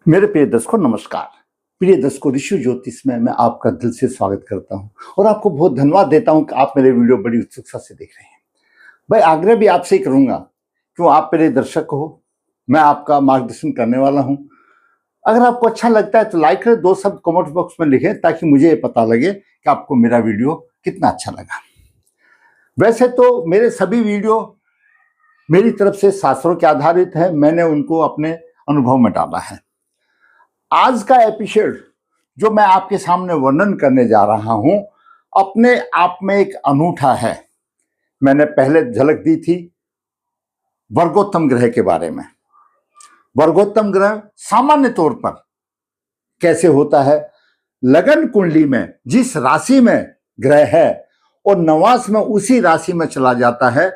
मेरे प्रिय दर्शकों नमस्कार। प्रिय दर्शकों, ऋषि ज्योतिष में मैं आपका दिल से स्वागत करता हूं और आपको बहुत धन्यवाद देता हूं कि आप मेरे वीडियो बड़ी उत्सुकता से देख रहे हैं। भाई आग्रह भी आपसे ही करूंगा क्यों, आप मेरे दर्शक हो, मैं आपका मार्गदर्शन करने वाला हूं। अगर आपको अच्छा लगता है तो लाइक करें, 2 शब्द कमेंट बॉक्स में लिखें ताकि मुझे ये पता लगे कि आपको मेरा वीडियो कितना अच्छा लगा। वैसे तो मेरे सभी वीडियो मेरी तरफ से शास्त्रों के आधारित है, मैंने उनको अपने अनुभव में डाला है। आज का एपिसोड जो मैं आपके सामने वर्णन करने जा रहा हूं अपने आप में एक अनूठा है। मैंने पहले झलक दी थी वर्गोत्तम ग्रह के बारे में। वर्गोत्तम ग्रह सामान्य तौर पर कैसे होता है, लगन कुंडली में जिस राशि में ग्रह है और नवास में उसी राशि में चला जाता है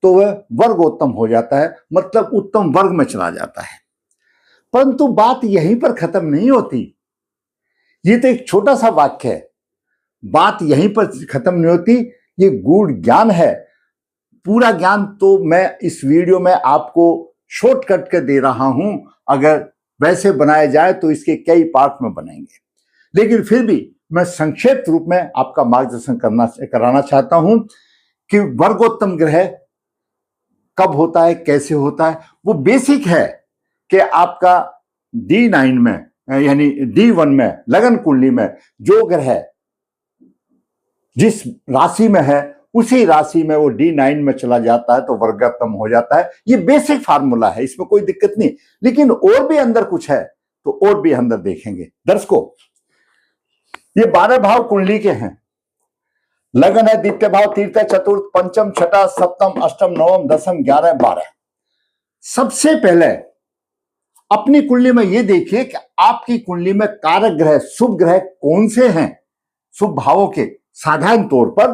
तो वह वर्गोत्तम हो जाता है, मतलब उत्तम वर्ग में चला जाता है। परंतु बात यहीं पर खत्म नहीं होती। ये तो एक छोटा सा वाक्य है, बात यहीं पर खत्म नहीं होती। ये गूढ़ ज्ञान है। पूरा ज्ञान तो मैं इस वीडियो में आपको शॉर्टकट के दे रहा हूं। अगर वैसे बनाया जाए तो इसके कई पार्ट में बनेंगे, लेकिन फिर भी मैं संक्षिप्त रूप में आपका मार्गदर्शन कराना चाहता हूं कि वर्गोत्तम ग्रह कब होता है, कैसे होता है। वो बेसिक है कि आपका D9 में यानी D1 में लगन कुंडली में जो ग्रह जिस राशि में है उसी राशि में वो D9 में चला जाता है तो वर्गोत्तम हो जाता है। ये बेसिक फार्मूला है, इसमें कोई दिक्कत नहीं। लेकिन और भी अंदर कुछ है तो और भी अंदर देखेंगे। दर्शकों, ये 12 भाव कुंडली के हैं। लगन है द्वितीय भाव, तृतीय, चतुर्थ, पंचम, छठा, सप्तम, अष्टम, नवम, दसम, 11, 12। सबसे पहले अपनी कुंडली में ये देखिए कि आपकी कुंडली में कारक ग्रह, शुभ ग्रह कौन से हैं। शुभ भावों के साधारण तौर पर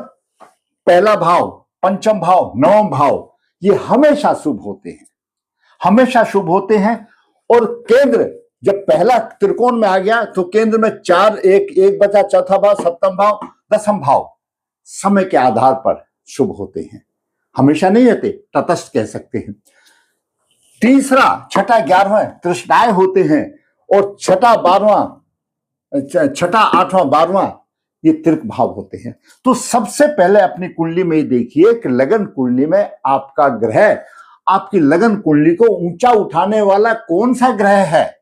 पहला भाव, पंचम भाव, नवम भाव ये हमेशा शुभ होते हैं, हमेशा शुभ होते हैं। और केंद्र जब पहला त्रिकोण में आ गया तो केंद्र में 4, 1 बचा, चौथा भाव, सप्तम भाव, दसम भाव समय के आधार पर शुभ होते हैं, हमेशा नहीं होते, तटस्थ कह सकते हैं। तीसरा, छठा, 11वां तृष्णाएं होते हैं और छठा, 8वां, 12वां ये त्रिक भाव होते हैं। तो सबसे पहले अपनी कुंडली में देखिए कि लगन कुंडली में आपका ग्रह, आपकी लगन कुंडली को ऊंचा उठाने वाला कौन सा ग्रह है।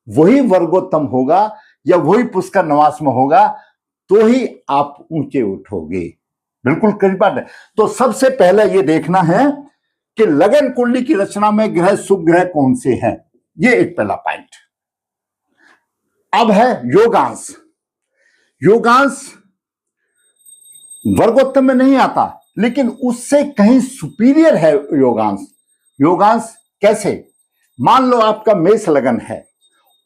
वही वर्गोत्तम होगा या वही पुष्कर नवास में होगा तो ही आप ऊंचे उठोगे। बिल्कुल करीब बात है। तो सबसे पहले ये देखना है कि लगन कुंडली की रचना में ग्रह, शुभ ग्रह कौन से हैं। ये एक पहला पॉइंट। अब है योगांश। योगांश वर्गोत्तम में नहीं आता, लेकिन उससे कहीं सुपीरियर है योगांश। योगांश कैसे? मान लो आपका मेष लगन है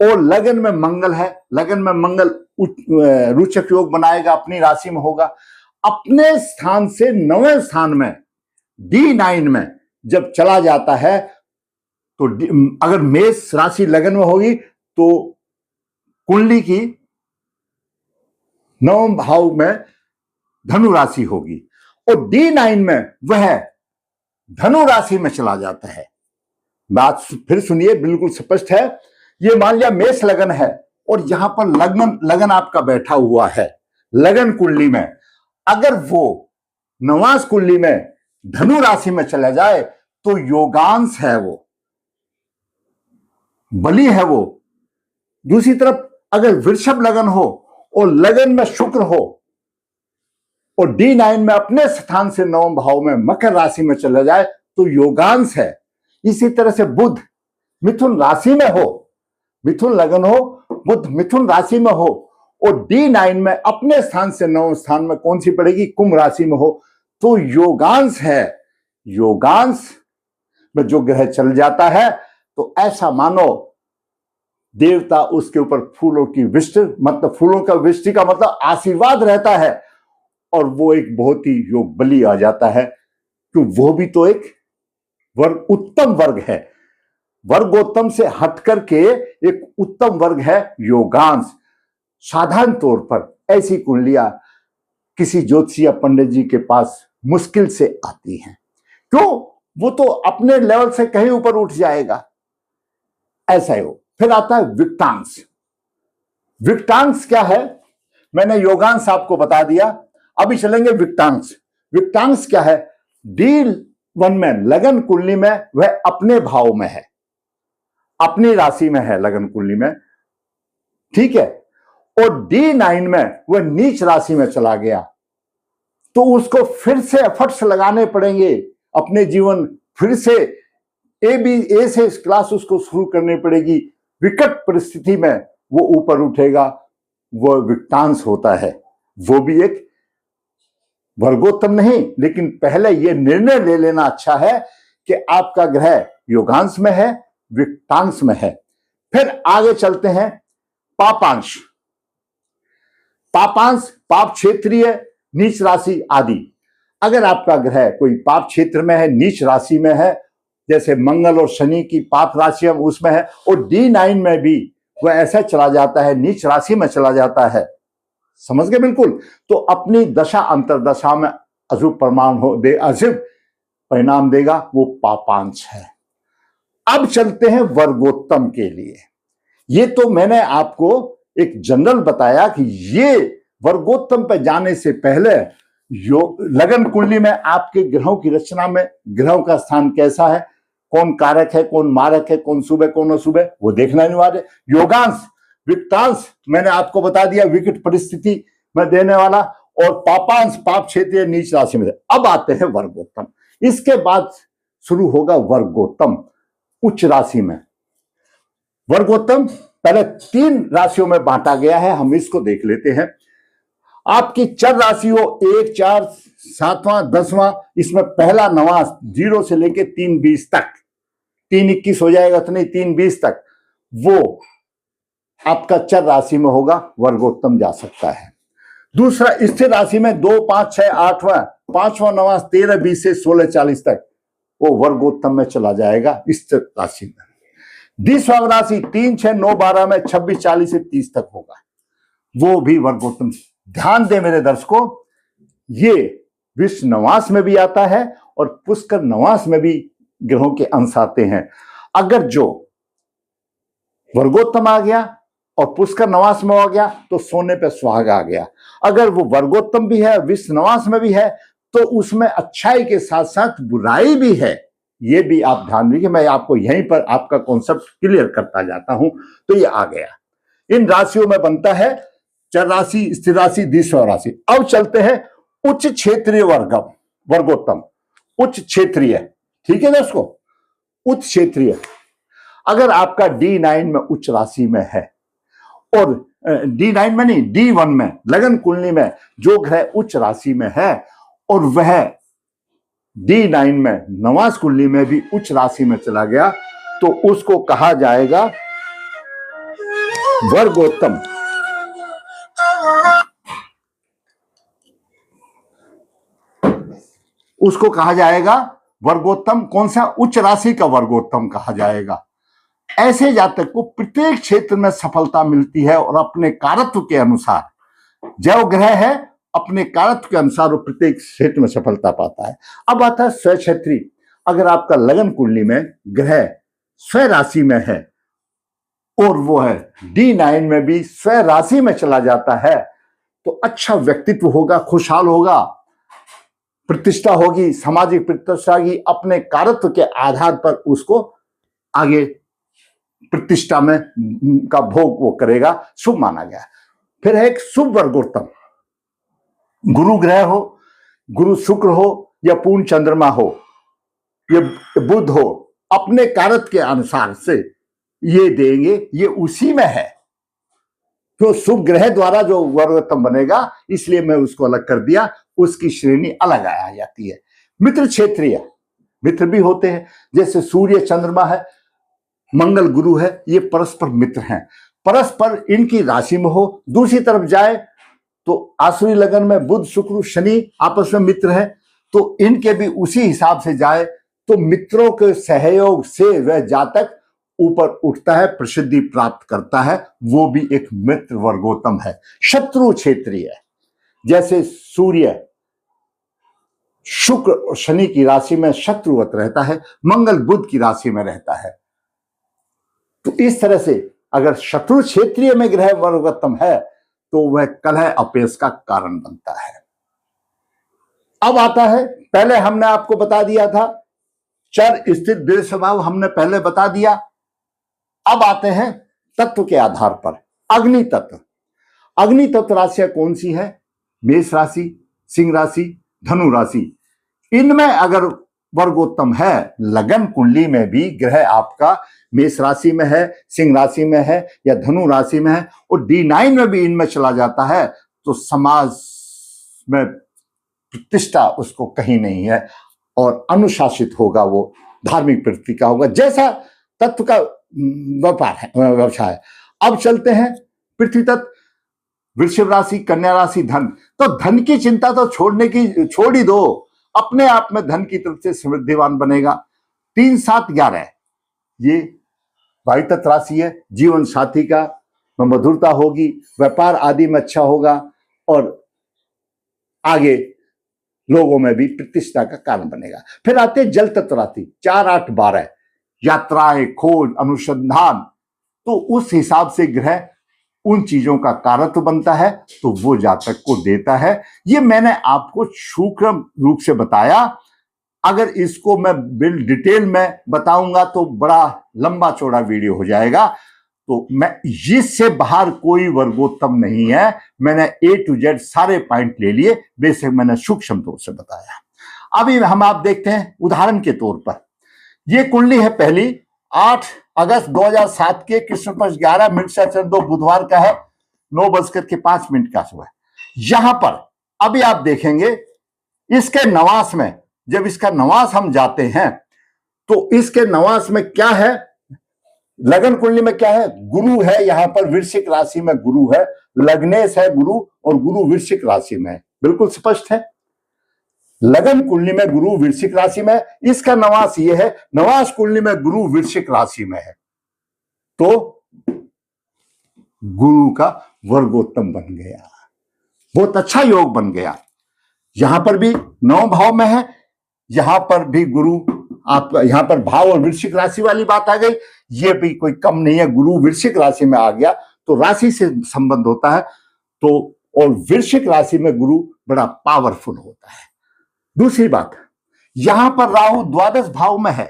और लगन में मंगल है। लगन में मंगल रोचक योग बनाएगा, अपनी राशि में होगा। अपने स्थान से 9वें स्थान में D9 में जब चला जाता है तो अगर मेष राशि लगन में होगी तो कुंडली की 9वें भाव में धनु राशि होगी और D9 में वह धनु राशि में चला जाता है। बात फिर सुनिए, बिल्कुल स्पष्ट है। ये मान लिया मेष लगन है और यहां पर लगन आपका बैठा हुआ है लगन कुंडली में। अगर वो नवास कुंडली में धनु राशि में चला जाए तो योगांश है, वो बली है वो। दूसरी तरफ अगर वृषभ लगन हो और लगन में शुक्र हो और D9 में अपने स्थान से 9वें भाव में मकर राशि में चला जाए तो योगांश है। इसी तरह से बुध मिथुन राशि में हो, मिथुन लगन हो, बुध मिथुन राशि में हो और D9 में अपने स्थान से 9वें स्थान में कौन सी पड़ेगी, कुंभ राशि में हो तो योगांश है। योगांश में जो ग्रह चल जाता है तो ऐसा मानो देवता उसके ऊपर फूलों की वृष्टि, मतलब फूलों का वृष्टि का मतलब आशीर्वाद रहता है और वो एक बहुत ही योग बली आ जाता है। तो वो भी तो एक वर्ग, उत्तम वर्ग है। वर्गोत्तम से हटकर के एक उत्तम वर्ग है योगांश। साधारण तौर पर ऐसी कुंडलियां किसी ज्योतिषी या पंडित जी के पास मुश्किल से आती हैं। क्यों? वो तो अपने लेवल से कहीं ऊपर उठ जाएगा, ऐसा ही हो। फिर आता है विक्टांश। विक्टांश क्या है? मैंने योगांश आपको बता दिया, अभी चलेंगे विक्टांश। विक्टांश क्या है? D1 में लगन कुंडली में वह अपने भाव में है, अपनी राशि में है लगन कुंडली में, ठीक है, और D9 में वह नीच राशि में चला गया, तो उसको फिर से एफर्ट्स लगाने पड़ेंगे, अपने जीवन फिर से ए से क्लास उसको शुरू करनी पड़ेगी, विकट परिस्थिति में वो ऊपर उठेगा, वो विक्टांश होता है। वो भी एक वर्गोत्तम नहीं, लेकिन पहले ये निर्णय ले लेना अच्छा है कि आपका ग्रह योगांश में है, विक्टांश में है। फिर आगे चलते हैं पापांश। पापांश पाप क्षेत्रीय, नीच राशि आदि। अगर आपका ग्रह कोई पाप क्षेत्र में है, नीच राशि में है, जैसे मंगल और शनि की पाप राशि उसमें है, और D9 में भी वह ऐसा चला जाता है, नीच राशि में चला जाता है, समझ गए बिल्कुल, तो अपनी दशा अंतरदशा में अशुभ अशुभ परिणाम देगा, वो पापांश है। अब चलते हैं वर्गोत्तम के लिए। ये तो मैंने आपको एक जनरल बताया कि ये वर्गोत्तम पर जाने से पहले लगन कुंडली में आपके ग्रहों की रचना में ग्रहों का स्थान कैसा है, कौन कारक है, कौन मारक है, कौन शुभ है, कौन अशुभ है, वो देखना अनिवार्य। योगांश विक्टांश मैंने आपको बता दिया, विकट परिस्थिति में देने वाला, और पापांश पाप क्षेत्रीय नीच राशि में। अब आते हैं वर्गोत्तम। इसके बाद शुरू होगा वर्गोत्तम उच्च राशि में। वर्गोत्तम पहले 3 राशियों में बांटा गया है, हम इसको देख लेते हैं। आपकी चर राशि हो 1, 4, 7वां 10वां, इसमें पहला 9वां 0 से लेके 3-20 तक, 3-21 हो जाएगा तो नहीं, 3-20 तक वो आपका चर राशि में होगा, वर्गोत्तम जा सकता है। दूसरा स्थिर राशि में 2, 5, 6, 8वां 5वां 9वां 13, 20 से 16, 40 तक वो वर्गोत्तम में चला जाएगा स्थिर राशि में। द्विस्वांग राशि 3, 6, 9, 12 में 26, 40 से 30 तक होगा, वो भी वर्गोत्तम। ध्यान दें मेरे दर्शकों, ये विश्व नवास में भी आता है और पुष्कर नवास में भी ग्रहों के अंश आते हैं। अगर जो वर्गोत्तम आ गया और पुष्कर नवास में आ गया तो सोने पे सुहागा आ गया। अगर वो वर्गोत्तम भी है, विश्व नवास में भी है, तो उसमें अच्छाई के साथ साथ बुराई भी है, ये भी आप ध्यान दीजिए। मैं आपको यहीं पर आपका कॉन्सेप्ट क्लियर करता जाता हूं। तो ये आ गया, इन राशियों में बनता है चर राशि, स्थिर राशि, द्विस्वांग राशि। अब चलते हैं उच्च क्षेत्रीय वर्गोत्तम, उच्च क्षेत्रीय, ठीक है दोस्तों, उच्च क्षेत्रीय। अगर आपका D9 में उच्च राशि में है, और D9 में नहीं, D1 में लगन कुंडली में जो ग्रह उच्च राशि में है और वह D9 में नवास कुंडली में भी उच्च राशि में चला गया, तो उसको कहा जाएगा वर्गोत्तम। उसको कहा जाएगा वर्गोत्तम। कौन सा? उच्च राशि का वर्गोत्तम कहा जाएगा। ऐसे जातक को प्रत्येक क्षेत्र में सफलता मिलती है और अपने कारत्व के अनुसार, जो ग्रह है अपने कारत्व के अनुसार वो प्रत्येक क्षेत्र में सफलता पाता है। अब आता है स्वक्षेत्री। अगर आपका लगन कुंडली में ग्रह स्व राशि में है और वो है D9 में भी स्व राशि में चला जाता है, तो अच्छा व्यक्तित्व होगा, खुशहाल होगा, प्रतिष्ठा होगी, सामाजिक प्रतिष्ठा की, अपने कारत्व के आधार पर उसको आगे प्रतिष्ठा में का भोग वो करेगा, शुभ माना गया। फिर है एक शुभ वर्गोत्तम। गुरु ग्रह हो, गुरु शुक्र हो या पूर्ण चंद्रमा हो या बुध हो, अपने कारक के अनुसार से ये देंगे, ये उसी में है। तो शुभ ग्रह द्वारा जो वर्गोत्तम बनेगा, इसलिए मैं उसको अलग कर दिया, उसकी श्रेणी अलग आ जाती है। मित्र क्षेत्रीय मित्र भी होते हैं, जैसे सूर्य चंद्रमा है, मंगल गुरु है, ये परस्पर मित्र हैं। परस्पर इनकी राशि में हो, दूसरी तरफ जाए तो आसुरी लगन में बुध शुक्र शनि आपस में मित्र है, तो इनके भी उसी हिसाब से जाए तो मित्रों के सहयोग से वह जातक ऊपर उठता है, प्रसिद्धि प्राप्त करता है, वो भी एक मित्र वर्गोत्तम है। शत्रु क्षेत्रीय, जैसे सूर्य शुक्र और शनि की राशि में शत्रुवत रहता है, मंगल बुध की राशि में रहता है, तो इस तरह से अगर शत्रु क्षेत्रीय में ग्रह वर्गोत्तम है तो वह कलह अपयश का कारण बनता है। अब आता है, पहले हमने आपको बता दिया था चर स्थित द्वैध स्वभाव, हमने पहले बता दिया। अब आते हैं तत्व के आधार पर। अग्नि तत्व, अग्नि तत्व राशियां कौन सी है? मेष राशि, सिंह राशि, धनु राशि। इनमें अगर वर्गोत्तम है, लगन कुंडली में भी ग्रह आपका मेष राशि में है, सिंह राशि में है या धनु राशि में है और D9 में भी इनमें चला जाता है तो समाज में प्रतिष्ठा उसको कहीं नहीं है और अनुशासित होगा, वो धार्मिक प्रवृत्ति का होगा, जैसा तत्व का व्यापार है, व्यवसाय। अब चलते हैं पृथ्वी तत्व, वृषभ राशि, कन्या राशि, धन। तो धन की चिंता तो छोड़ ही दो, अपने आप में धन की तरफ से समृद्धिवान बनेगा। 3, 7, 11 ये वायु तत्व राशि है। जीवन साथी का मधुरता होगी, व्यापार आदि में अच्छा होगा और आगे लोगों में भी प्रतिष्ठा का कारण बनेगा। फिर आते हैं जल तत्व राशि, 4, 8, 12 यात्राएं, खोज, अनुसंधान। तो उस हिसाब से ग्रह उन चीजों का कारक बनता है तो वो जातक को देता है। ये मैंने आपको सूक्ष्म रूप से बताया। अगर इसको मैं डिटेल में बताऊंगा तो बड़ा लंबा चौड़ा वीडियो हो जाएगा, तो मैं इससे बाहर कोई वर्गोत्तम नहीं है। मैंने A to Z सारे पॉइंट ले लिए, बेशक मैंने सूक्ष्म तौर से बताया। अभी हम आप देखते हैं उदाहरण के तौर पर, ये कुंडली है पहली 8 अगस्त 2007 के कृष्ण पक्ष 11 से 2 बुधवार का है, 9:05 का सुबह। यहां पर अभी आप देखेंगे इसके नवास में, जब इसका नवास हम जाते हैं तो इसके नवास में क्या है, लगन कुंडली में क्या है, गुरु है। यहां पर वृश्चिक राशि में गुरु है, लग्नेश है गुरु और गुरु वृश्चिक राशि में है, बिल्कुल स्पष्ट है। लगन कुंडली में गुरु वृश्चिक राशि में, इसका नवास ये है, नवास कुंडली में गुरु वृश्चिक राशि में है, तो गुरु का वर्गोत्तम बन गया, बहुत अच्छा योग बन गया। यहां पर भी 9 भाव में है, यहां पर भी गुरु आप, यहां पर भाव और वृश्चिक राशि वाली बात आ गई, ये भी कोई कम नहीं है। गुरु वृश्चिक राशि में आ गया तो राशि से संबंध होता है, तो और वृश्चिक राशि में गुरु बड़ा पावरफुल होता है। दूसरी बात, यहां पर राहु द्वादश भाव में है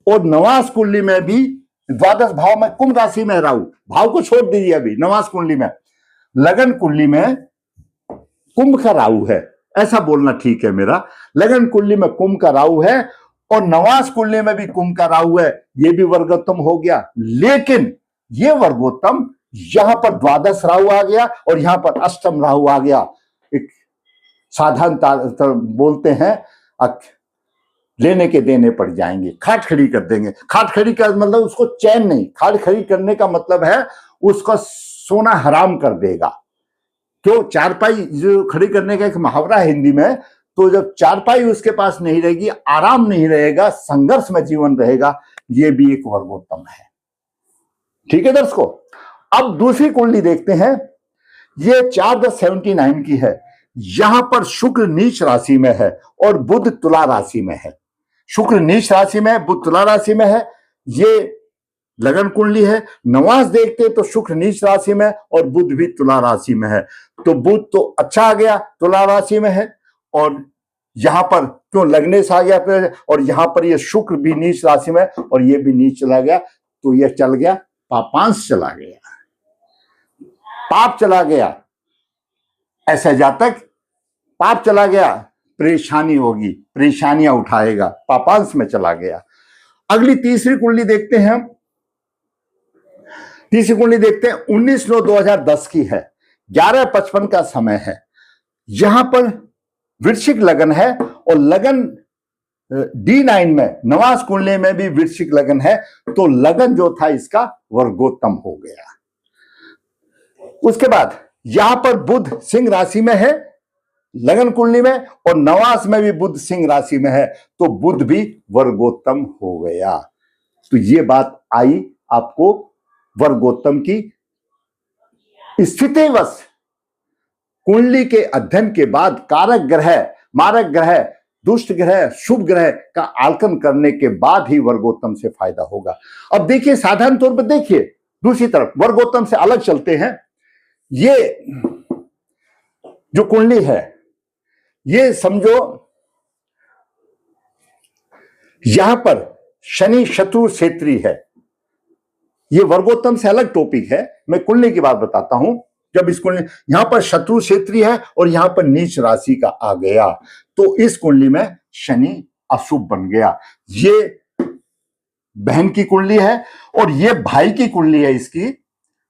और नवास कुंडली में भी द्वादश भाव में, कुंभ राशि में राहु, भाव को छोड़ दीजिए अभी, नवास कुंडली में, लगन कुंडली में कुंभ का राहु है, ऐसा बोलना ठीक है मेरा। लगन कुंडली में कुंभ का राहु है और नवास कुंडली में भी कुंभ का राहु है, ये भी वर्गोत्तम हो गया। लेकिन ये वर्गोत्तम यहां पर द्वादश राहु आ गया और यहां पर अष्टम राहु आ गया। एक साधारण बोलते हैं लेने के देने पड़ जाएंगे, खाट खड़ी कर देंगे। खाट खड़ी का मतलब उसको चैन नहीं, खाट खड़ी करने का मतलब है उसका सोना हराम कर देगा। क्यों? चारपाई जो खड़ी करने का एक मुहावरा है हिंदी में, तो जब चारपाई उसके पास नहीं रहेगी, आराम नहीं रहेगा, संघर्ष में जीवन रहेगा, ये भी एक वर्गोत्तम है। ठीक है दर्शकों, अब दूसरी कुंडली देखते हैं। ये 4/10/79 की है। यहां पर शुक्र नीच राशि में है और बुध तुला राशि में है। शुक्र नीच राशि में है, बुध तुला राशि में है। ये लगन कुंडली है। नवास देखते तो शुक्र नीच राशि में और बुध भी तुला राशि में है, तो बुध तो अच्छा आ गया, तुला राशि में है। और यहां पर क्यों लग्नेश आ गया फिर, और यहां पर ये शुक्र भी नीच राशि में और ये भी नीच चला गया, तो ये चल गया पापांश, चला गया पाप, चला गया। ऐसा जातक पाप चला गया, परेशानी होगी, परेशानियां उठाएगा, पापांश में चला गया। अगली तीसरी कुंडली देखते हैं हम। तीसरी कुंडली देखते हैं 19/9/2010 की है। 11:55 का समय है। यहां पर वृश्चिक लगन है और लगन D9 में, नवास कुंडली में भी वृश्चिक लगन है, तो लगन जो था इसका वर्गोत्तम हो गया। उसके बाद यहां पर बुध सिंह राशि में है लगन कुंडली में और नवास में भी बुध सिंह राशि में है, तो बुध भी वर्गोत्तम हो गया। तो ये बात आई आपको वर्गोत्तम की। स्थितिवश कुंडली के अध्ययन के बाद कारक ग्रह, मारक ग्रह, दुष्ट ग्रह, शुभ ग्रह का आकलन करने के बाद ही वर्गोत्तम से फायदा होगा। अब देखिए, साधारण तौर पर देखिए, दूसरी तरफ वर्गोत्तम से अलग चलते हैं। ये जो कुंडली है, ये समझो यहां पर शनि शत्रु क्षेत्री है। ये वर्गोत्तम से अलग टॉपिक है, मैं कुंडली की बात बताता हूं। जब इस कुंडली यहां पर शत्रु क्षेत्री है और यहां पर नीच राशि का आ गया, तो इस कुंडली में शनि अशुभ बन गया। ये बहन की कुंडली है और ये भाई की कुंडली है, इसकी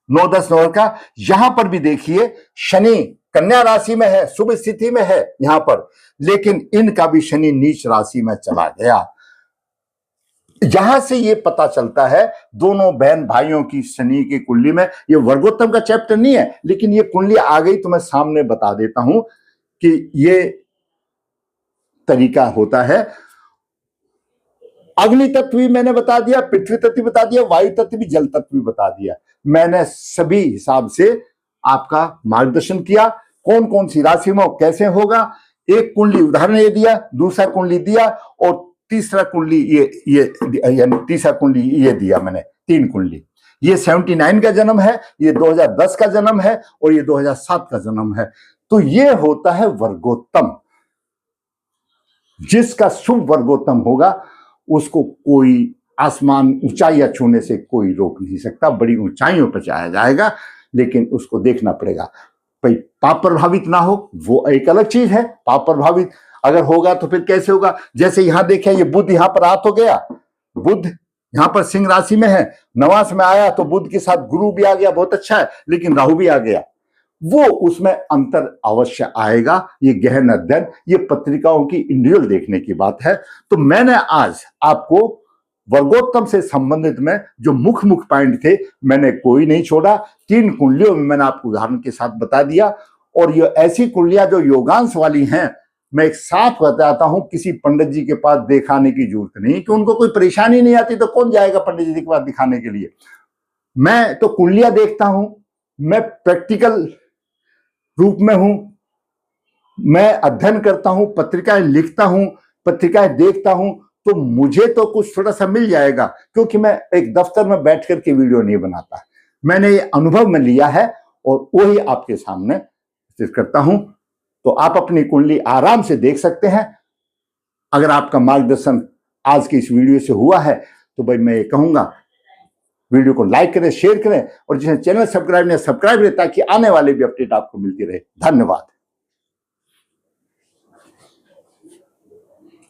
9-10 नंबर का। यहां पर भी देखिए शनि कन्या राशि में है, शुभ स्थिति में है यहां पर, लेकिन इनका भी शनि नीच राशि में चला गया। यहां से ये पता चलता है दोनों बहन भाइयों की शनि की कुंडली में, ये वर्गोत्तम का चैप्टर नहीं है, लेकिन ये कुंडली आ गई तो मैं सामने बता देता हूं कि ये तरीका होता है। अग्नि तत्व भी मैंने बता दिया, पृथ्वी तत्व भी बता दिया, वायु तत्व भी, जल तत्व भी बता दिया। मैंने सभी हिसाब से आपका मार्गदर्शन किया, कौन कौन सी राशि में कैसे होगा। एक कुंडली उदाहरण ये दिया, दूसरा कुंडली दिया और तीसरा कुंडली ये तीसरा कुंडली ये दिया मैंने, 3 कुंडली। ये 79 का जन्म है, ये 2010 का जन्म है और ये 2007 का जन्म है। तो ये होता है वर्गोत्तम। जिसका शुभ वर्गोत्तम होगा उसको कोई आसमान ऊंचाइयां छूने से कोई रोक नहीं सकता, बड़ी ऊंचाइयों पर जाया जाएगा, लेकिन उसको देखना पड़ेगा भाई पाप प्रभावित ना हो, वो एक अलग चीज है। पाप प्रभावित अगर होगा तो फिर कैसे होगा। जैसे यहां देखें, ये बुध यहां पर आ तो गया, बुध यहां पर सिंह राशि में है, नवास में आया तो बुध के साथ गुरु भी आ गया, बहुत अच्छा है, लेकिन राहु भी आ गया। वो उसमें अंतर अवश्य आएगा। ये गहन अध्ययन, ये पत्रिकाओं की इंडिविजुअल देखने की बात है। तो मैंने आज आपको वर्गोत्तम से संबंधित में जो मुख्य पॉइंट थे, मैंने कोई नहीं छोड़ा। 3 कुंडलियों में मैंने आपको उदाहरण के साथ बता दिया। और ये ऐसी कुंडलियां जो योगांश वाली हैं, मैं एक साफ बताता हूं, किसी पंडित जी के पास दिखाने की जरूरत नहीं, कि उनको कोई परेशानी नहीं आती तो कौन जाएगा पंडित जी के पास दिखाने के लिए। मैं तो कुंडलियां देखता हूं, मैं प्रैक्टिकल रूप में हूं, मैं अध्ययन करता हूं, पत्रिकाएं लिखता हूं, पत्रिकाएं देखता हूं, तो मुझे तो कुछ थोड़ा सा मिल जाएगा, क्योंकि मैं एक दफ्तर में बैठ करके वीडियो नहीं बनाता। मैंने ये अनुभव में लिया है और वही आपके सामने करता हूं। तो आप अपनी कुंडली आराम से देख सकते हैं। अगर आपका मार्गदर्शन आज की इस वीडियो से हुआ है तो भाई मैं ये कहूंगा, वीडियो को लाइक करें, शेयर करें और जिसे चैनल सब्सक्राइब नहीं सब्सक्राइब करें, ताकि आने वाले भी अपडेट आपको मिलती रहे। धन्यवाद।